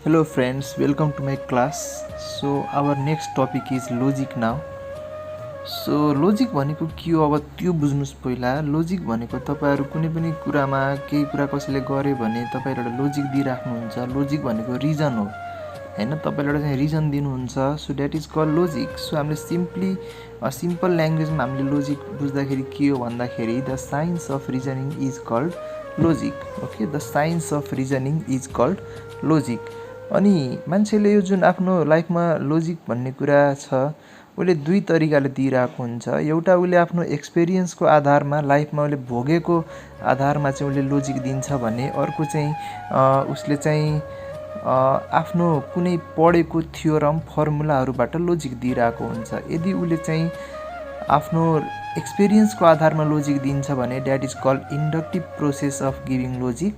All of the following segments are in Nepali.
Hello friends, welcome to my class. So our next topic is logic now. So logic भनेको के हो अब त्यो बुझ्नुस् पहिला. लोजिक भनेको तपाईहरु कुनै पनि कुरामा केही कुरा कसैले गरे भने तपाईहरुले लोजिक दिइराख्नुहुन्छ. लोजिक भनेको रिजन हो. हैन तपाईहरुले चाहिँ रिजन दिनुहुन्छ. So that is called logic. So हामीले सिम्पली सिम्पल ल्याङ्ग्वेजमा हामीले लोजिक बुझ्दाखेरि के हो भन्दाखेरि the science of reasoning is called logic. Okay, the science of reasoning is called logic. अनि मान्छेले यो जुन आफ्नो लाइफमा लोजिक भन्ने कुरा छ उले दुई तरिकाले दिइराको हुन्छ. एउटा उले आफ्नो एक्सपिरियन्सको आधारमा लाइफमा उले भोगेको आधारमा चाहिँ उले लोजिक दिन्छ भने अर्को चाहिँ उसले चाहिँ आफ्नो कुनै पढेको थ्योरम फर्मुलाहरुबाट लोजिक दिइराको हुन्छ. यदि उले चाहिँ आफ्नो एक्सपिरियन्सको आधारमा लोजिक दिन्छ भने that is called inductive process of giving logic.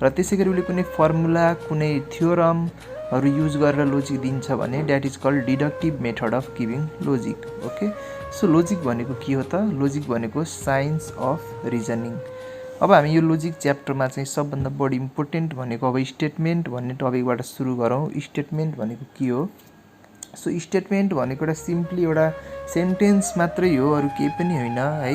र त्यसैगरी उले कुनै फर्मुला कुनै थ्योरमहरु युज गरेर लोजिक दिन्छ भने that is called deductive method of giving logic. Okay, so logic भनेको के हो त? लोजिक भनेको साइन्स अफ रिजनिङ. अब हामी यो लोजिक च्याप्टरमा चाहिँ सबभन्दा बढी इम्पोर्टेन्ट भनेको अब स्टेटमेन्ट भन्ने टपिकबाट सुरु गरौँ. स्टेटमेन्ट भनेको के हो? सो स्टेटमेन्ट भनेको एउटा सिम्पली एउटा सेन्टेन्स मात्रै हो, अरु केही पनि होइन है,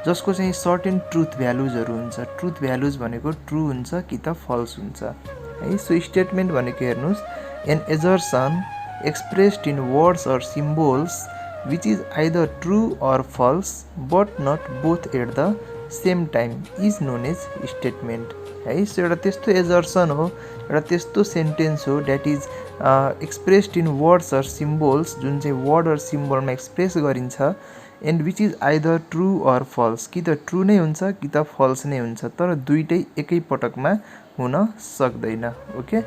जसको चाहिँ सर्टेन ट्रुथ भ्यालुजहरु हुन्छ. ट्रुथ भ्यालुज भनेको ट्रु हुन्छ कि त फल्स हुन्छ है. सो स्टेटमेन्ट भनेको हेर्नुस्, an assertion expressed in words or symbols which is either true or false but not both at the same time is known as statement है. सो एउटा त्यस्तो एजर्सन हो, एउटा त्यस्तो सेन्टेन्स हो that is expressed in words or symbols, जुन चाहिँ वर्ड अर सिम्बलमा एक्सप्रेस गरिन्छ, and which is either true or false, कि त ट्रु नै हुन्छ कि त फल्स नै हुन्छ, तर दुईटै एकै पटकमा हुन सक्दैन. Okay,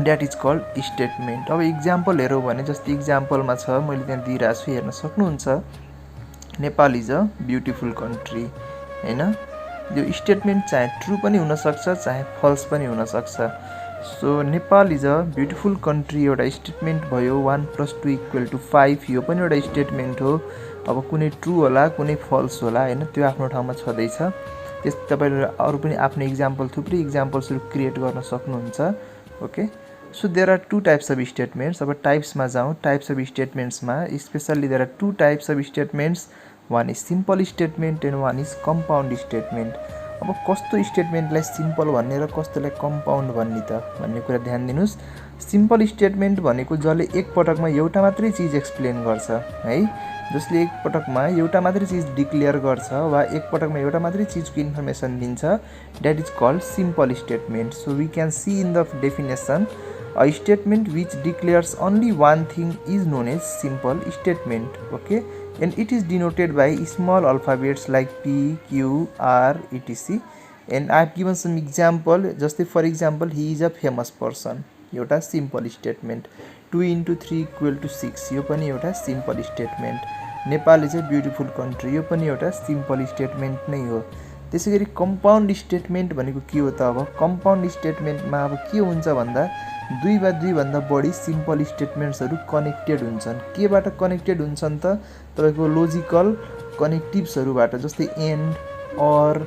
that is called statement. अब इक्जाम्पल हेरौँ भने जस्तै इक्जाम्पलमा छ, मैले त्यहाँ दिइरहेको छु, हेर्न सक्नुहुन्छ. Nepal is a beautiful country हैन. यो स्टेटमेन्ट चाहे ट्रु पनि हुन सक्छ चाहे फल्स पनि हुन सक्छ. So Nepal is a beautiful country एउटा स्टेटमेन्ट भयो. 1 + 2 = 5 यो पनि एउटा स्टेटमेन्ट हो. अब कुनै ट्रु होला कुनै फल्स होला हैन, त्यो आफ्नो ठाउँमा छदैछ. त्यस तपाईहरुले अरु पनि आफ्नो एक्जाम्पल थुप्रै एक्जाम्पल्सहरु क्रिएट गर्न सक्नुहुन्छ. Okay, so there are two types of statements. अब टाइप्समा जाउँ. टाइप्स अफ स्टेटमेन्ट्समा specially there are two types of statements. One is simple statement and one is compound statement. अब कस्तो स्टेटमेन्टलाई सिम्पल भन्ने र कस्तोलाई कम्पाउन्ड भन्ने त भन्ने कुरा ध्यान दिनुस्. सिम्पल स्टेटमेन्ट भनेको जसले एक पटकमा एउटा मात्रै चीज एक्सप्लेन गर्छ है, जसले एक पटकमा एउटा मात्रै चीज डिक्लेयर गर्छ वा एक पटकमा एउटा मात्रै चीजको इन्फर्मेसन दिन्छ, that is called simple statement. So we can see in the definition a statement which declares only one thing is known as simple statement. Okay, and it is denoted by small alphabets like P, Q, R, etc. And I have given some example. Just for example, he is a famous person. एउटा सिम्पल स्टेटमेन्ट. 2 × 3 = 6 यो पनि एउटा simple statement. Nepal is a beautiful country यो पनि एउटा सिम्पल स्टेटमेन्ट नै हो. त्यसैगरी कम्पाउन्ड स्टेटमेन्ट भनेको के हो त? अब कम्पाउन्ड स्टेटमेन्टमा अब के हुन्छ भन्दा दुई वा दुई भन्दा बढी सिम्पल स्टेटमेन्ट्सहरु कनेक्टेड हुन्छन्. केबाट कनेक्टेड हुन्छन् त? तपाईको लोजिकल कनेक्टिभ्सहरुबाट, जस्तै and, or,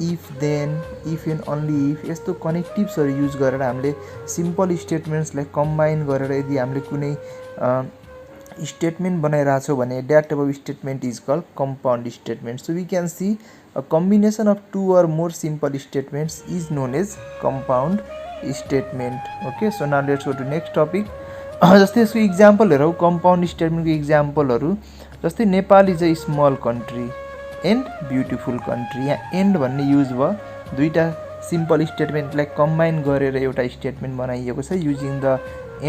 if, then, if and only if, यस्तो कनेक्टिभ्सहरु युज गरेर हामीले सिम्पल स्टेटमेन्ट्सलाई कम्बाइन गरेर यदि हामीले कुनै स्टेटमेन्ट बनाइराछौं भने that type of statement is called compound statement. So we can see a combination of 2 or more simple statements is known as compound statement. Okay, so now let's go to next topic. जस्तै यसको एक्जाम्पल हेरौँ. कम्पाउन्ड स्टेटमेन्टको एक्जाम्पलहरु जस्तै Nepal is a small country and beautiful country. यहाँ एन्ड भन्ने युज भयो. दुईटा सिम्पल स्टेटमेन्टलाई कम्बाइन गरेर एउटा स्टेटमेन्ट बनाइएको छ using the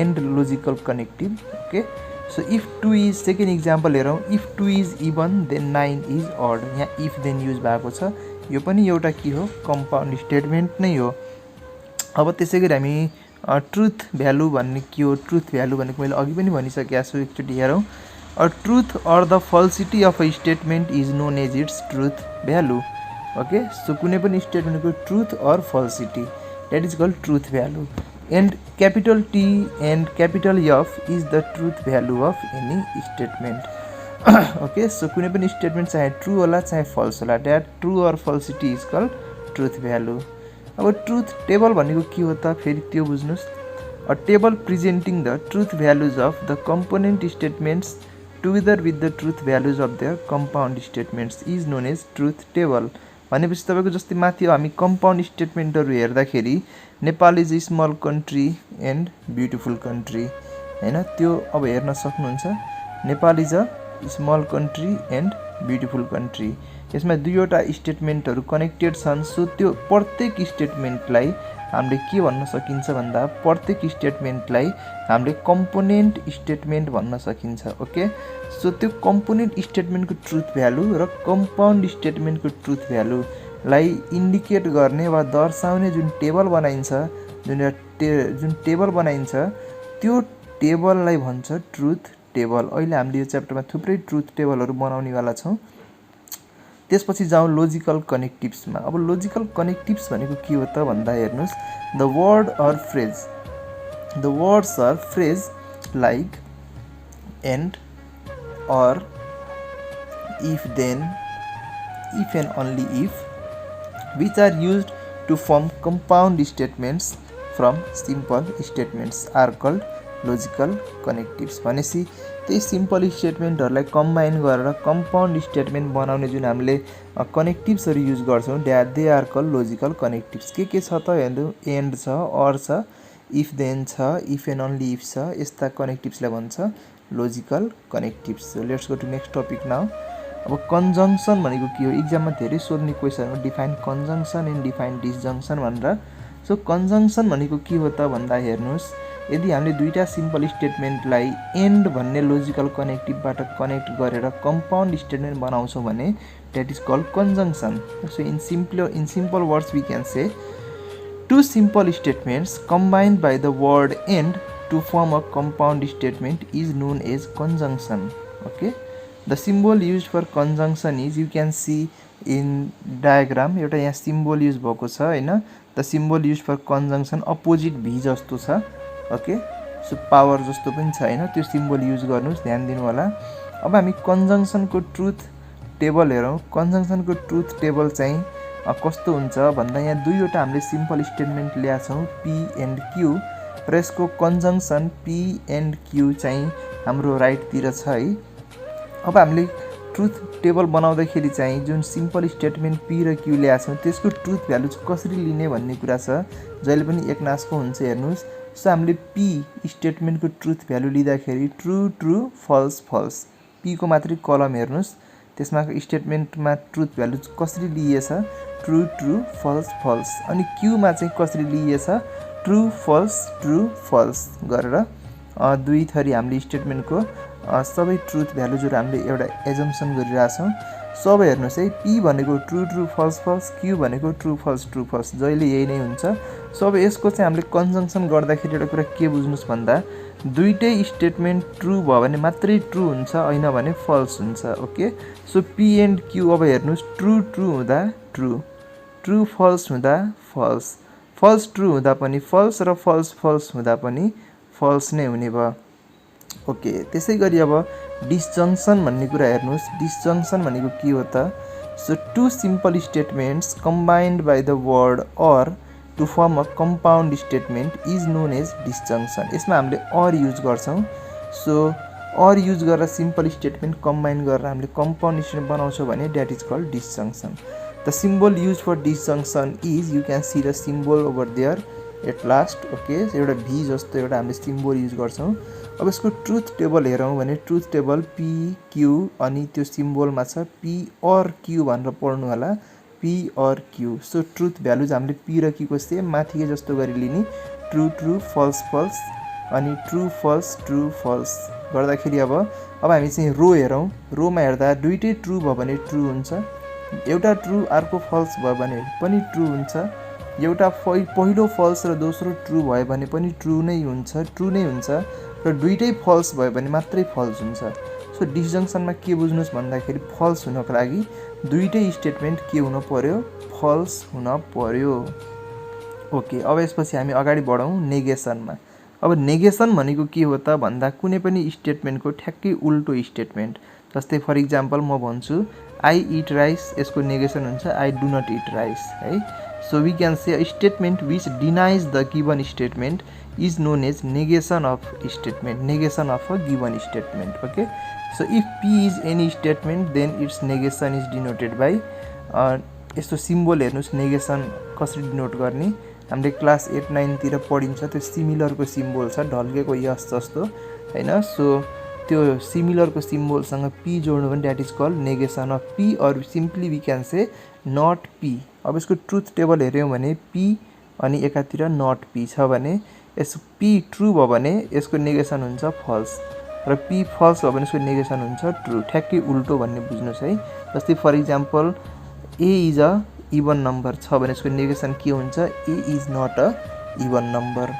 and logical connective. Okay, so if 2 is, second example हेरौँ. If 2 is even then 9 is odd. यहाँ इफ देन युज भएको छ. यो पनि एउटा के हो? कम्पाउन्ड स्टेटमेन्ट नै हो. अब त्यसैगरी हामी ट्रुथ भ्यालु भन्ने के हो? ट्रुथ भ्यालु भनेको मैले अघि पनि भनिसकेको छु, एकचोटि हेरौँ. A truth or the falsity of a statement is known as its truth value. Okay, so कुनै पनि स्टेटमेन्टको truth or falsity that is called truth value. And capital T and capital F is the truth value of any statement. Okay, so कुनै पनि स्टेटमेन्ट चाहे ट्रु होला चाहे फल्स होला, that true or falsity is called truth value. अब ट्रुथ टेबल भनेको के हो त? फेरि त्यो बुझ्नुस्. A table presenting the truth values of the component statements together with the truth values of their compound statements is known as truth table. भनेपछि तपाईको जस्तै माथि हामी कम्पाउन्ड स्टेटमेन्टहरु हेर्दाखेरि Nepal is a small country and beautiful country हैन त्यो अब हेर्न सक्नुहुन्छ Nepal is a small country and beautiful country यसमा दुईवटा स्टेटमेन्टहरु कनेक्टेड छन् सो त्यो प्रत्येक स्टेटमेन्टलाई हामीले के भन्न सकिन्छ भन्दा प्रत्येक स्टेटमेन्टलाई हामीले कम्पोनेन्ट स्टेटमेन्ट भन्न सकिन्छ ओके सो त्यो कम्पोनेन्ट स्टेटमेन्टको ट्रुथ भ्यालु र कम्पाउन्ड स्टेटमेन्टको ट्रुथ भ्यालु लाई इन्डिकेट गर्ने वा दर्शाउने जुन टेबल बनाइन्छ जुन टेबल बनाइन्छ त्यो टेबललाई भन्छ ट्रुथ टेबल अहिले हामीले यो च्याप्टरमा थुप्रै ट्रुथ टेबलहरु बनाउनेवाला छौं त्यसपछि जाउँ लजिकल कनेक्टिभ्समा अब लजिकल कनेक्टिभ्स भनेको के हो त भन्दा हेर्नुस् the words or phrase like and or if then if and only if which are used to form compound statements from simple statements are called logical connectives भनेसी त्यही सिम्पल स्टेटमेन्टहरुलाई कम्बाइन गरेर कम्पाउन्ड स्टेटमेन्ट बनाउने जुन हामीले कनेक्टिभ्सहरु युज गर्छौं they are called logical connectives के छ त हेर्नु एन्ड छ अर छ इफ देन छ इफ एन्ड ओन्ली इफ छ यस्ता कनेक्टिभ्सलाई भन्छ logical connectives let's go to next topic now अब कन्जंक्सन भनेको के हो एक्जाममा धेरै सोध्ने क्वेशन हो डिफाइन कन्जंक्सन एन्ड डिफाइन डिसजंक्सन भनेर सो कन्जंक्सन भनेको के हो त भन्दा हेर्नुस् यदि हामीले दुईटा सिम्पल स्टेटमेन्टलाई एन्ड भन्ने लजिकल कनेक्टिभबाट कनेक्ट गरेर कम्पाउन्ड स्टेटमेन्ट बनाउँछौं भने that is called conjunction so in simple words we can say two simple statements combined by the word and to form a compound statement is known as conjunction okay the symbol used for conjunction is you can see in diagram एउटा यहाँ सिम्बल युज भएको छ हैन the symbol used for conjunction opposite v जस्तो छ ओके सो पावर जस्तो पनि छ हैन त्यो सिम्बल युज गर्नुस् ध्यान दिनु होला अब हामी कन्जंक्सन को ट्रुथ टेबल हेरौं कन्जंक्सन को ट्रुथ टेबल चाहिँ कस्तो हुन्छ भन्दा यहाँ दुईवटा हामीले सिम्पल स्टेटमेन्ट ल्या छौं p एन्ड q र यसको कन्जंक्सन p एन्ड q चाहिँ हाम्रो राइट तिर छ है अब हामीले ट्रुथ टेबल बनाउँदाखेरि चाहिँ जुन सिम्पल स्टेटमेन्ट p र q ल्या छौं त्यसको ट्रुथ भ्यालु कसरी लिने भन्ने कुरा छ जहिले पनि एकनासको हुन्छ हेर्नुस् सो हामीले p स्टेटमेन्ट को ट्रुथ भ्यालु लिँदाखेरि true true false false p को मात्रै कलम हेर्नुस् त्यसमा स्टेटमेन्टमा ट्रुथ भ्यालु कसरी लिइएछ ट्रु ट्रु फल्स फल्स अनि q मा चाहिँ कसरी लिइएछ ट्रु फल्स गरेर दुई थरी हामीले स्टेटमेन्टको सबै ट्रुथ भ्यालु जुन हामीले एउटा एजम्पसन गरिराछौं सब हेर्नुस् है p भनेको true true false false q भनेको ट्रु फल्स जहिले यही नै हुन्छ सब यसको चाहिँ हामीले कन्जंक्सन गर्दाखेरि एउटा कुरा के बुझ्नुस् भन्दा दुईटै स्टेटमेन्ट ट्रु भयो भने मात्रै ट्रु हुन्छ हैन भने फल्स हुन्छ okay so p and q अब हेर्नुस् ट्रु ट्रु हुँदा ट्रु फल्स हुँदा फल्स ट्रु हुँदा पनि फल्स र फल्स हुँदा पनि फल्स नै हुने भयो ओके त्यसैगरी अब डिसजंक्सन भन्ने कुरा हेर्नुस् डिसजंक्सन भनेको के हो त so two simple statements combined by the word or to form a compound statement is known as disjunction यसमा हामीले अर युज गर्छौं सो अर युज गरेर सिम्पल स्टेटमेन्ट कम्बाइन गरेर हामीले कम्पाउन्ड स्टेटमेन्ट बनाउँछौं भने that is called disjunction the symbol use for disjunction is you can see the symbol over there at last okay एउटा v जस्तो एउटा हामीले सिम्बल युज गर्छौं अब यसको ट्रुथ टेबल हेरौं भने ट्रुथ टेबल p q अनि त्यो सिम्बलमा छ p और q भनेर पढ्नु होला p और q सो ट्रुथ भ्यालुज हामीले p र q को सेम माथिकै जस्तो गरी लिने ट्रु ट्रु फल्स फल्स अनि ट्रु फल्स गर्दाखेरि अब हामी चाहिँ रो हेरौं रोमा हेर्दा दुईटै ट्रु भयो भने ट्रु हुन्छ एउटा ट्रु अर्को फल्स भयो भने पनि ट्रु हुन्छ एउटा पहिलो फल्स र दोस्रो ट्रु भयो भने पनि ट्रु नै हुन्छ र दुईटै फल्स भयो भने मात्रै फल्स हुन्छ सो डिसजंक्सनमा के बुझ्नुस् भन्दाखेरि फल्स हुनको लागि दुईटै स्टेटमेन्ट के हुन पर्यो फल्स हुन पर्यो ओके अब यसपछि हामी अगाडि बढौं नेगेसनमा अब नेगेसन भनेको के हो त भन्दा कुनै पनि स्टेटमेन्टको ठ्याक्कै उल्टो स्टेटमेन्ट जस्तै फर एक्जाम्पल म भन्छु आई इट राइस यसको नेगेसन हुन्छ I do not eat rice है So we can say a statement which denies the given statement is known as negation of statement, negation of a given statement. Okay, so if P is any statement, then its negation is denoted by यस्तो सिम्बल हेर्नुस्, नेगेसन कसरी डिनोट गर्ने हामीले क्लास 8 9 तिर पढिन्छ। त्यो सिमिलरको सिम्बल छ ढल्केको यस जस्तो हैन। सो त्यो सिमिलरको सिम्बलसँग पी जोड्नु भने that is called negation of P, or simply we can say not P. अब यसको ट्रुथ टेबल हेर्यौं भने पी अनि एकातिर नट पी छ भने यस पी ट्रू भयो भने यसको नेगेसन हुन्छ फल्स, र पी फल्स भयो भने यसको नेगेसन हुन्छ ट्रू। ठ्याक्कै उल्टो भन्ने बुझ्नुस् है। जस्तै for example A is a even number छ भने यसको नेगेसन के हुन्छ, A is not a even number.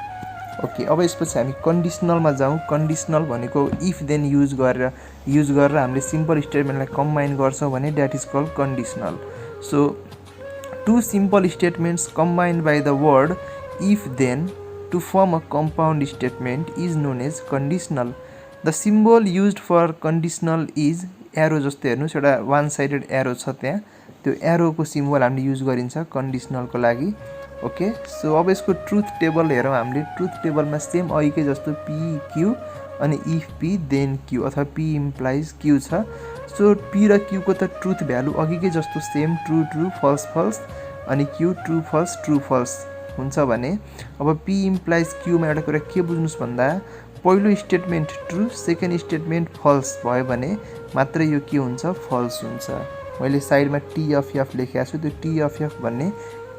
Okay, अब यसपछि हामी कन्डिसनलमा जाउँ। कन्डिसनल भनेको इफ देन युज गरेर हामीले सिम्पल स्टेटमेन्टलाई कम्बाइन गर्छौँ भने that is called conditional. So two simple statements combined by the word if then to form a compound statement is known as conditional. The symbol used for conditional is arrow। जस्तै हेर्नुस् एउटा वान साइडेड एरो छ त्यहाँ, त्यो एरोको सिम्बल हामीले युज गरिन्छ कन्डिसनलको लागि। ओके, सो अब यसको ट्रुथ टेबल हेरौँ हामीले। ट्रुथ टेबलमा सेम अघिकै जस्तो पी क्यू अनि इफ पी देन क्यू अथवा पी इम्प्लाइज क्यू छ। सो पी र क्यू को त ट्रुथ भ्यालु अघिकै जस्तो same true true false false अनि क्यू ट्रू फल्स हुन्छ भने अब पी इम्प्लाइज क्यूमा एउटा कुरा के बुझ्नुस् भन्दा पहिलो statement true second statement false भयो भने मात्रै यो के हुन्छ, फल्स हुन्छ। मैले साइडमा टीएफएफ लेखेको छु, त्यो टीएफएफ भन्ने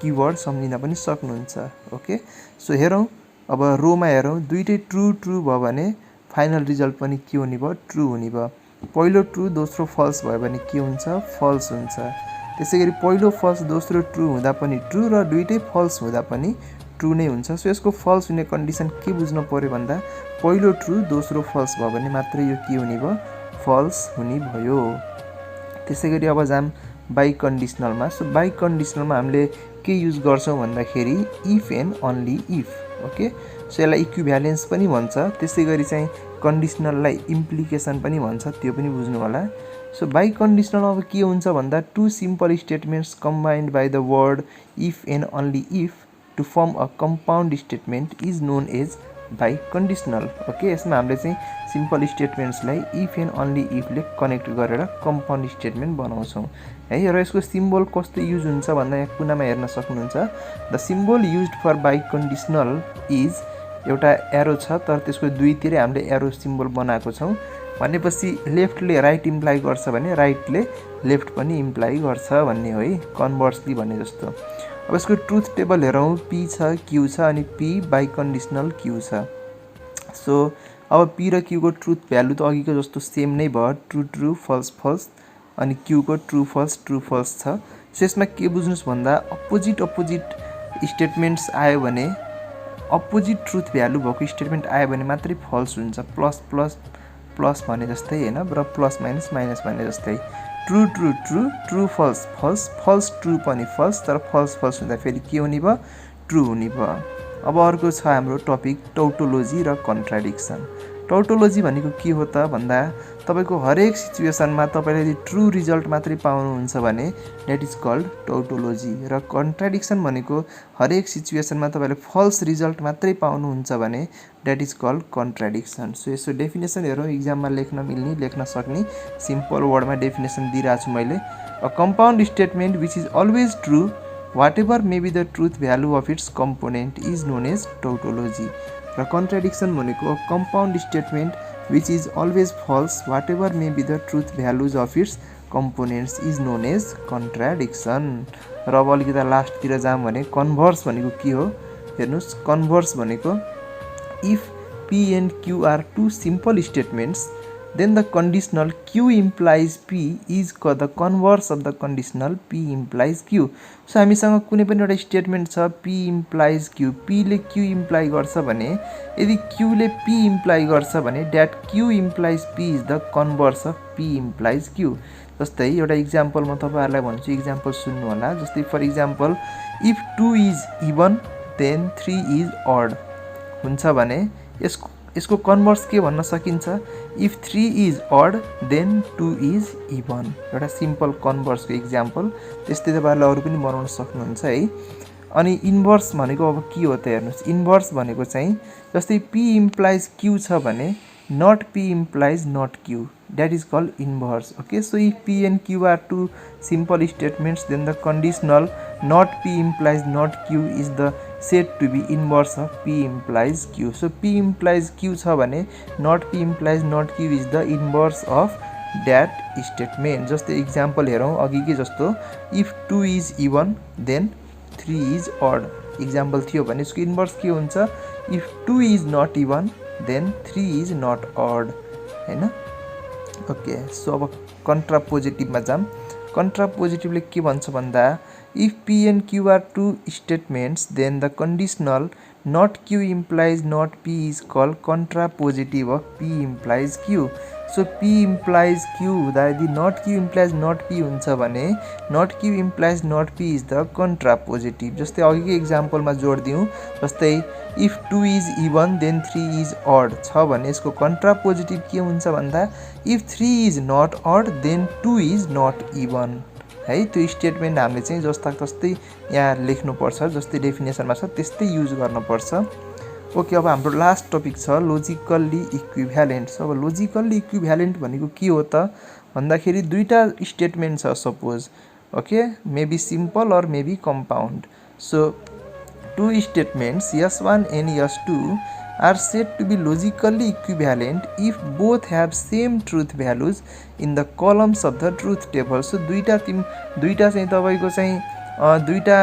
किवर्ड सम्झिन पनि सक्नुहुन्छ। ओके, सो हेरौँ अब रोमा हेरौँ, दुईटै ट्रू ट्रू भयो भने फाइनल रिजल्ट पनि के हुने भयो, ट्रू हुने भयो। पहिलो ट्रू दोस्रो फल्स भयो भने के हुन्छ, फल्स हुन्छ। त्यसैगरी पहिलो फल्स दोस्रो ट्रू हुँदा पनि ट्रू र दुईटै फल्स हुँदा पनि ट्रू नै हुन्छ। सो यसको फल्स हुने कन्डिसन के बुझ्नु पर्यो भन्दा पहिलो ट्रू दोस्रो फल्स भयो भने मात्रै यो के हुने भयो, फल्स हुने भयो। त्यसैगरी अब जाम बाई कन्डिसनलमा। सो बाई कन्डिसनलमा हामीले के युज गर्छौँ भन्दाखेरि if and only if. Okay, so यसलाई इक्विभ्यालेन्स पनि भन्छ, त्यसैगरी चाहिँ कन्डिसनललाई इम्प्लिकेसन पनि भन्छ, त्यो पनि बुझ्नु होला। सो बाई कन्डिसनल अब के हुन्छ भन्दा two simple statements combined by the word if and only if to form a compound statement is known as biconditional. Okay, यसमा हामीले चाहिँ सिम्पल स्टेटमेन्ट्सलाई इफ एन्ड ओन्ली इफले कनेक्ट गरेर कम्पाउन्ड स्टेटमेन्ट बनाउँछौँ है। र यसको सिम्बल कस्तो युज हुन्छ भन्दा यहाँ कुनामा हेर्न सक्नुहुन्छ। The symbol used for biconditional is एउटा एरो छ, तर त्यसको दुईतिरै हामीले एरो सिम्बल बनाएको छौँ भनेपछि लेफ्टले राइट इम्प्लाई गर्छ भने राइटले लेफ्ट पनि इम्प्लाई गर्छ भन्ने हो है, कन्भर्सली भने जस्तो। अब यसको ट्रुथ टेबल हेरौँ, पी छ क्यू छ अनि पी बाई कन्डिसनल क्यू छ। सो अब पी र क्यू को ट्रुथ भ्यालु त अघिको जस्तो सेम नै भयो, ट्रू ट्रू फल्स फल्स अनि क्यू को ट्रू फल्स छ। सो यसमा के बुझ्नुस् भन्दा अपोजिट स्टेटमेन्ट्स आयो भने अपोजिट ट्रुथ भ्यालु भएको स्टेटमेन्ट आयो भने मात्रै फल्स हुन्छ। प्लस प्लस प्लस भने जस्तै हैन, र प्लस माइनस माइनस भने जस्तै। True true true true false false false true पनि फल्स, तर फल्स फल्स हुँदा फेरि के हुने भयो, ट्रू हुने भयो। अब अर्को छ हाम्रो टपिक टोटोलोजी र कन्ट्राडिक्सन। टोटोलोजी भनेको के हो त भन्दा तपाईको हरेक सिचुएसनमा तपाईले यदि ट्रू रिजल्ट मात्रै पाउनुहुन्छ भने दैट इज कॉल्ड टोटोलोजी, र कन्ट्राडिक्सन भनेको हरेक सिचुएसनमा तपाईले फल्स रिजल्ट मात्रै पाउनुहुन्छ भने that is called contradiction. So यसो डेफिनेसन हेरौँ, एक्जाममा लेख्न मिल्ने लेख्न सक्ने सिम्पल वर्डमा डेफिनेसन दिइरहेको छु मैले। A compound statement which is always true whatever may be the truth value of its component is known as tautology। र कन्ट्राडिक्सन भनेको compound statement which is always false whatever may be the truth values of its components is known as contradiction। र अब अलिकति लास्टतिर जाम भने कन्भर्स भनेको के हो हेर्नुस्। कन्भर्स भनेको if P and Q are two simple statements then the conditional Q implies P is the converse of the conditional P implies Q। So हामीसँग कुनै पनि एउटा स्टेटमेन्ट छ P implies Q, P ले Q इम्प्लाई गर्छ भने यदि Q ले P इम्प्लाई गर्छ भने that Q implies P is the converse of P implies Q। जस्तै एउटा इक्जाम्पल म तपाईहरुलाई भन्छु, इक्जाम्पल सुन्नु होला। जस्तै for example if 2 is even then 3 is odd हुन्छ भने यसको कन्भर्स के भन्न सकिन्छ, if 3 is odd then 2 is even. एउटा सिम्पल कन्भर्सको इक्जाम्पल। त्यस्तै तपाईहरुले अरु पनि बनाउन सक्नुहुन्छ है। अनि इन्भर्स भनेको अब के हो त हेर्नुस्, इन्भर्स भनेको चाहिँ जस्तै P इम्प्लाइज Q छ भने not P implies not Q, that is called inverse. Okay, so if P and Q are two simple statements, then the conditional not P implies not Q is the said to be inverse of P implies Q. So P implies Q छ भने not P implies not Q is the inverse of that statement. जस्तै इक्जाम्पल हेरौँ अघिकै जस्तो, if 2 is even then 3 is odd. Example थियो भने यसको इन्भर्स के हुन्छ, if 2 is not even then 3 is not odd, हैन। ओके, सो अब कन्ट्रापोजिटिभमा जाम। कन्ट्रापोजिटिभले के भन्छ भन्दा, if P and Q are two statements then the conditional not Q implies not P is called contrapositive of P implies Q. So P implies Q हुँदा यदि not Q implies not P हुन्छ भने not Q implies not P is the contrapositive. जस्तै अघिकै इक्जाम्पलमा जोड दिउँ, जस्तै if 2 is even then 3 is odd छ भने यसको कन्ट्रापोजिटिभ के हुन्छ भन्दा if 3 is not odd then 2 is not even, है। त्यो स्टेटमेन्ट हामीले चाहिँ जस्ता तस्तै यहाँ लेख्नुपर्छ, जस्तै डेफिनेसनमा छ त्यस्तै युज गर्नुपर्छ। ओके, अब हाम्रो लास्ट टपिक छ लोजिकल्ली इक्विभ्यालेन्ट। अब लोजिकल्ली इक्विभ्यालेन्ट भनेको के हो त भन्दाखेरि दुईटा स्टेटमेन्ट छ सपोज, ओके, मेबी सिम्पल और maybe compound. So two statements S1 and S2 are said to be logically equivalent if both have same truth values in the columns of the truth table. So दुईटा चाहिँ तपाईको चाहिँ दुईटा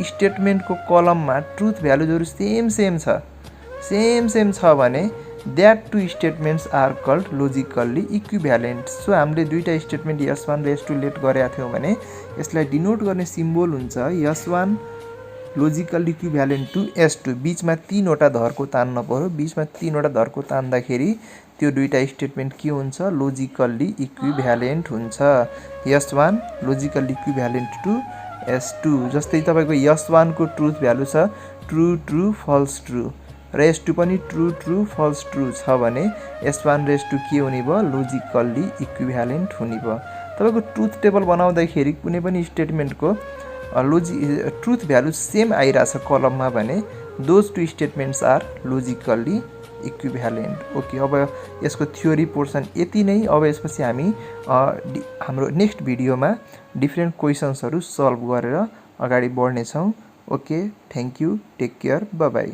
स्टेटमेन्टको कलममा ट्रुथ भ्यालुजहरु सेम छ भने that two statements are called logically equivalent. So हामीले दुईटा स्टेटमेन्ट S1 र S2 लेट गरेका थियौं भने यसलाई डिनोट गर्ने सिम्बल हुन्छ S1 logical equivalent to S2। बीचमा तीनवटा धरको तान्न पर्यो, बीचमा तीनवटा धरको तान्दाखेरि त्यो दुईटा स्टेटमेन्ट के हुन्छ, लजिकल्ली इक्विभ्यालेन्ट हुन्छ। S1 logical equivalent to S2। जस्तै तपाईको S1 को ट्रुथ भ्यालु छ ट्रु ट्रु फल्स ट्रु र S2 पनि ट्रु ट्रु फल्स ट्रु छ भने S1 र S2 के हुने भयो, लजिकल्ली इक्विभ्यालेन्ट हुने भयो। तपाईको ट्रुथ टेबल बनाउँदाखेरि कुनै पनि स्टेटमेन्टको ट्रुथ भ्यालु सेम आइराछ कलममा भने those two statements are logically equivalent. Okay, अब यसको थ्योरी पोर्सन यति नै। अब यसपछि हामी हाम्रो नेक्स्ट भिडियोमा डिफ्रेन्ट क्वेशन्सहरु सल्भ गरेर अगाडि बढ्ने छौं। Okay, thank you, take care, bye by.